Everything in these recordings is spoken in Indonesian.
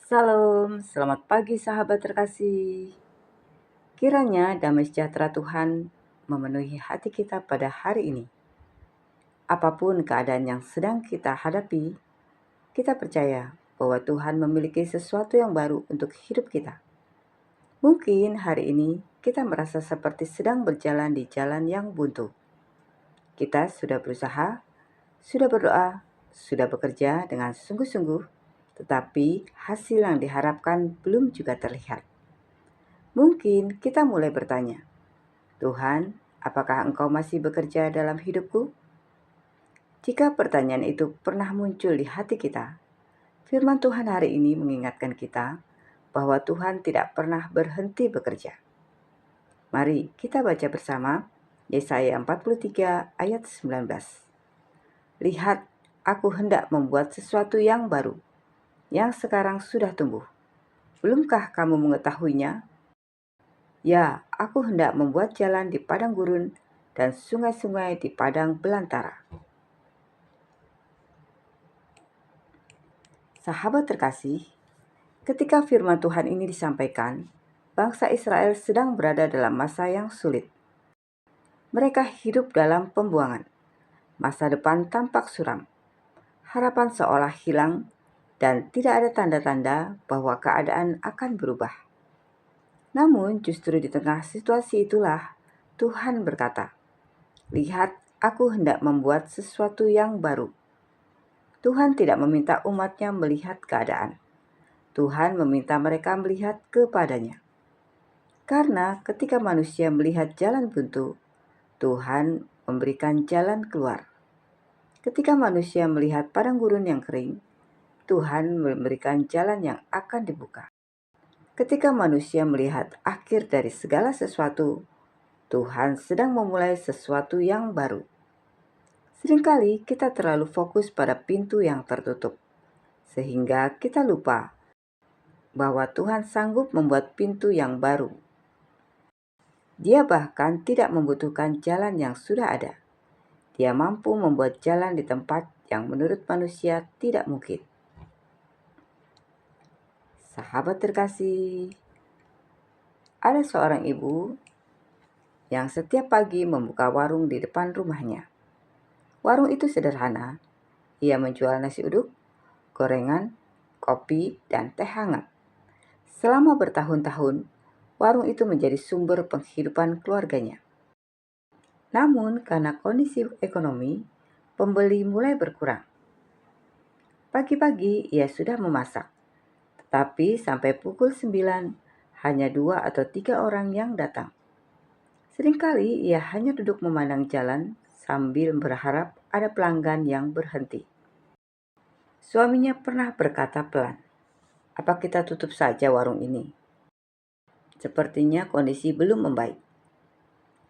Salam, selamat pagi sahabat terkasih. Kiranya damai sejahtera Tuhan memenuhi hati kita pada hari ini. Apapun keadaan yang sedang kita hadapi, kita percaya bahwa Tuhan memiliki sesuatu yang baru untuk hidup kita. Mungkin hari ini kita merasa seperti sedang berjalan di jalan yang buntu. Kita sudah berusaha, sudah berdoa, sudah bekerja dengan sungguh-sungguh, tetapi hasil yang diharapkan belum juga terlihat. Mungkin kita mulai bertanya, Tuhan, apakah Engkau masih bekerja dalam hidupku? Jika pertanyaan itu pernah muncul di hati kita, firman Tuhan hari ini mengingatkan kita bahwa Tuhan tidak pernah berhenti bekerja. Mari kita baca bersama Yesaya 43 ayat 19. Lihat, aku hendak membuat sesuatu yang baru, yang sekarang sudah tumbuh. Belumkah kamu mengetahuinya? Ya, aku hendak membuat jalan di padang gurun dan sungai-sungai di padang belantara. Sahabat terkasih, ketika firman Tuhan ini disampaikan, bangsa Israel sedang berada dalam masa yang sulit. Mereka hidup dalam pembuangan. Masa depan tampak suram. Harapan seolah hilang dan tidak ada tanda-tanda bahwa keadaan akan berubah. Namun justru di tengah situasi itulah Tuhan berkata, "Lihat, aku hendak membuat sesuatu yang baru." Tuhan tidak meminta umatnya melihat keadaan. Tuhan meminta mereka melihat kepadanya. Karena ketika manusia melihat jalan buntu, Tuhan memberikan jalan keluar. Ketika manusia melihat padang gurun yang kering, Tuhan memberikan jalan yang akan dibuka. Ketika manusia melihat akhir dari segala sesuatu, Tuhan sedang memulai sesuatu yang baru. Seringkali kita terlalu fokus pada pintu yang tertutup, sehingga kita lupa bahwa Tuhan sanggup membuat pintu yang baru. Dia bahkan tidak membutuhkan jalan yang sudah ada. Dia mampu membuat jalan di tempat yang menurut manusia tidak mungkin. Sahabat terkasih, ada seorang ibu yang setiap pagi membuka warung di depan rumahnya. Warung itu sederhana. Ia menjual nasi uduk, gorengan, kopi, dan teh hangat. Selama bertahun-tahun, warung itu menjadi sumber penghidupan keluarganya. Namun karena kondisi ekonomi, pembeli mulai berkurang. Pagi-pagi ia sudah memasak, tetapi sampai pukul 9 hanya 2 atau 3 orang yang datang. Seringkali ia hanya duduk memandang jalan sambil berharap ada pelanggan yang berhenti. Suaminya pernah berkata pelan, "Apa kita tutup saja warung ini? Sepertinya kondisi belum membaik."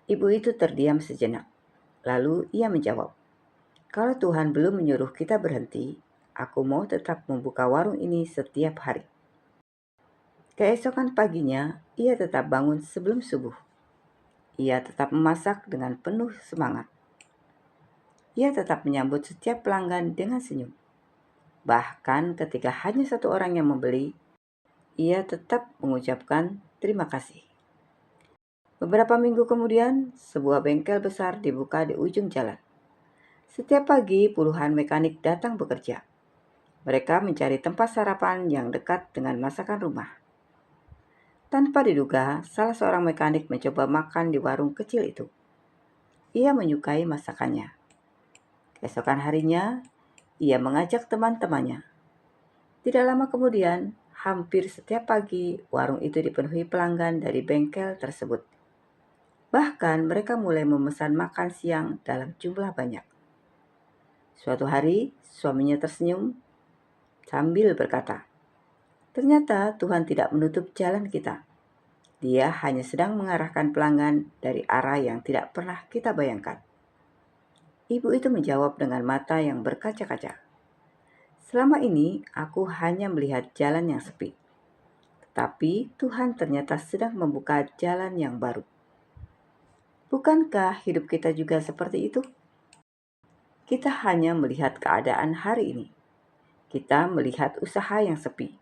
Ibu itu terdiam sejenak. Lalu ia menjawab, "Kalau Tuhan belum menyuruh kita berhenti, aku mau tetap membuka warung ini setiap hari." Keesokan paginya, ia tetap bangun sebelum subuh. Ia tetap memasak dengan penuh semangat. Ia tetap menyambut setiap pelanggan dengan senyum. Bahkan ketika hanya satu orang yang membeli, ia tetap mengucapkan terima kasih. Beberapa minggu kemudian, sebuah bengkel besar dibuka di ujung jalan. Setiap pagi, puluhan mekanik datang bekerja. Mereka mencari tempat sarapan yang dekat dengan masakan rumah. Tanpa diduga, salah seorang mekanik mencoba makan di warung kecil itu. Ia menyukai masakannya. Keesokan harinya, ia mengajak teman-temannya. Tidak lama kemudian, hampir setiap pagi, warung itu dipenuhi pelanggan dari bengkel tersebut. Bahkan mereka mulai memesan makan siang dalam jumlah banyak. Suatu hari, suaminya tersenyum sambil berkata, "Ternyata Tuhan tidak menutup jalan kita. Dia hanya sedang mengarahkan pelanggan dari arah yang tidak pernah kita bayangkan." Ibu itu menjawab dengan mata yang berkaca-kaca, "Selama ini aku hanya melihat jalan yang sepi. Tetapi Tuhan ternyata sedang membuka jalan yang baru." Bukankah hidup kita juga seperti itu? Kita hanya melihat keadaan hari ini. Kita melihat usaha yang sepi.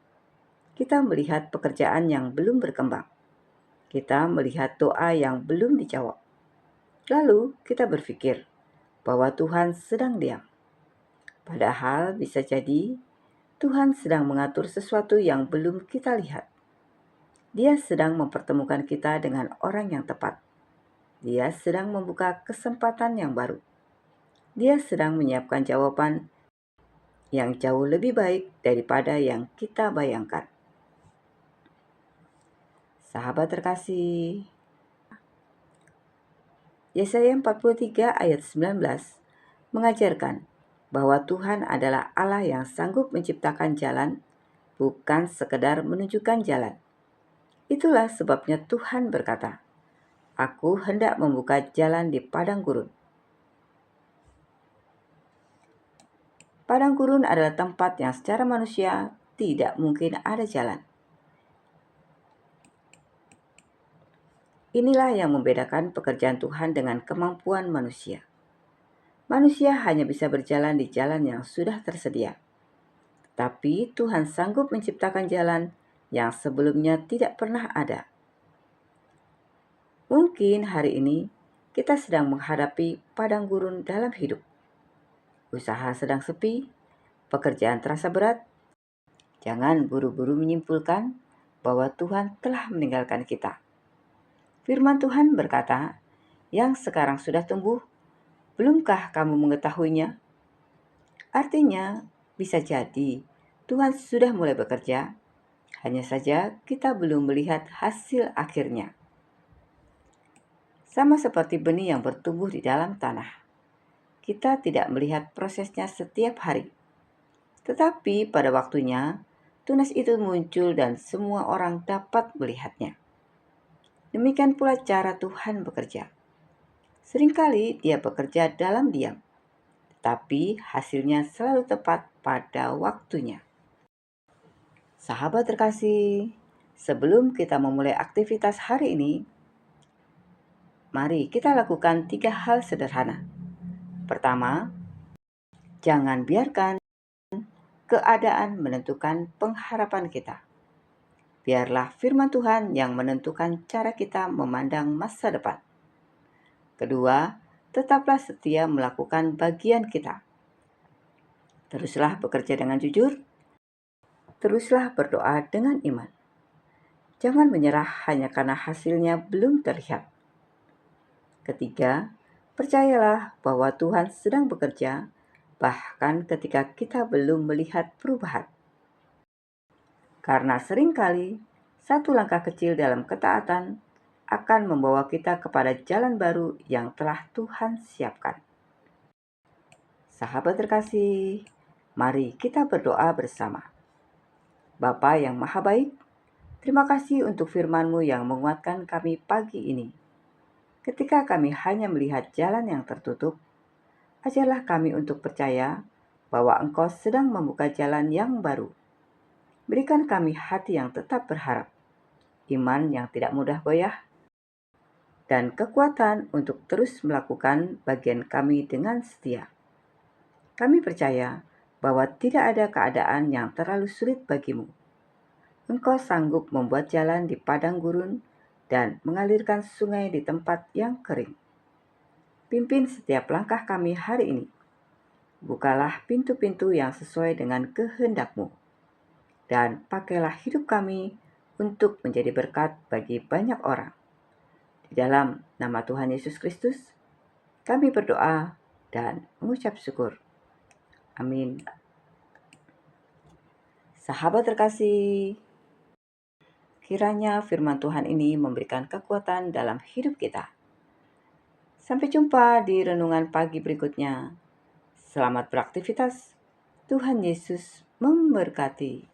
Kita melihat pekerjaan yang belum berkembang. Kita melihat doa yang belum dijawab. Lalu kita berpikir bahwa Tuhan sedang diam. Padahal bisa jadi Tuhan sedang mengatur sesuatu yang belum kita lihat. Dia sedang mempertemukan kita dengan orang yang tepat. Dia sedang membuka kesempatan yang baru. Dia sedang menyiapkan jawaban yang jauh lebih baik daripada yang kita bayangkan. Sahabat terkasih, Yesaya 43 ayat 19 mengajarkan bahwa Tuhan adalah Allah yang sanggup menciptakan jalan, bukan sekedar menunjukkan jalan. Itulah sebabnya Tuhan berkata, "Aku hendak membuka jalan di padang gurun." Padang gurun adalah tempat yang secara manusia tidak mungkin ada jalan. Inilah yang membedakan pekerjaan Tuhan dengan kemampuan manusia. Manusia hanya bisa berjalan di jalan yang sudah tersedia. Tapi Tuhan sanggup menciptakan jalan yang sebelumnya tidak pernah ada. Mungkin hari ini kita sedang menghadapi padang gurun dalam hidup. Usaha sedang sepi, pekerjaan terasa berat. Jangan buru-buru menyimpulkan bahwa Tuhan telah meninggalkan kita. Firman Tuhan berkata, "Yang sekarang sudah tumbuh, belumkah kamu mengetahuinya?" Artinya, bisa jadi Tuhan sudah mulai bekerja, hanya saja kita belum melihat hasil akhirnya. Sama seperti benih yang bertumbuh di dalam tanah. Kita tidak melihat prosesnya setiap hari. Tetapi pada waktunya, tunas itu muncul dan semua orang dapat melihatnya. Demikian pula cara Tuhan bekerja. Seringkali Dia bekerja dalam diam, tapi hasilnya selalu tepat pada waktunya. Sahabat terkasih, sebelum kita memulai aktivitas hari ini, mari kita lakukan 3 hal sederhana. Pertama, jangan biarkan keadaan menentukan pengharapan kita. Biarlah firman Tuhan yang menentukan cara kita memandang masa depan. Kedua, tetaplah setia melakukan bagian kita. Teruslah bekerja dengan jujur. Teruslah berdoa dengan iman. Jangan menyerah hanya karena hasilnya belum terlihat. Ketiga, percayalah bahwa Tuhan sedang bekerja, bahkan ketika kita belum melihat perubahan. Karena seringkali satu langkah kecil dalam ketaatan akan membawa kita kepada jalan baru yang telah Tuhan siapkan. Sahabat terkasih, mari kita berdoa bersama. Bapa yang Maha Baik, terima kasih untuk firman-Mu yang menguatkan kami pagi ini. Ketika kami hanya melihat jalan yang tertutup, ajarlah kami untuk percaya bahwa Engkau sedang membuka jalan yang baru. Berikan kami hati yang tetap berharap, iman yang tidak mudah goyah, dan kekuatan untuk terus melakukan bagian kami dengan setia. Kami percaya bahwa tidak ada keadaan yang terlalu sulit bagimu. Engkau sanggup membuat jalan di padang gurun dan mengalirkan sungai di tempat yang kering. Pimpin setiap langkah kami hari ini. Bukalah pintu-pintu yang sesuai dengan kehendak-Mu. Dan pakailah hidup kami untuk menjadi berkat bagi banyak orang. Di dalam nama Tuhan Yesus Kristus, kami berdoa dan mengucap syukur. Amin. Sahabat terkasih, kiranya firman Tuhan ini memberikan kekuatan dalam hidup kita. Sampai jumpa di renungan pagi berikutnya. Selamat beraktivitas. Tuhan Yesus memberkati.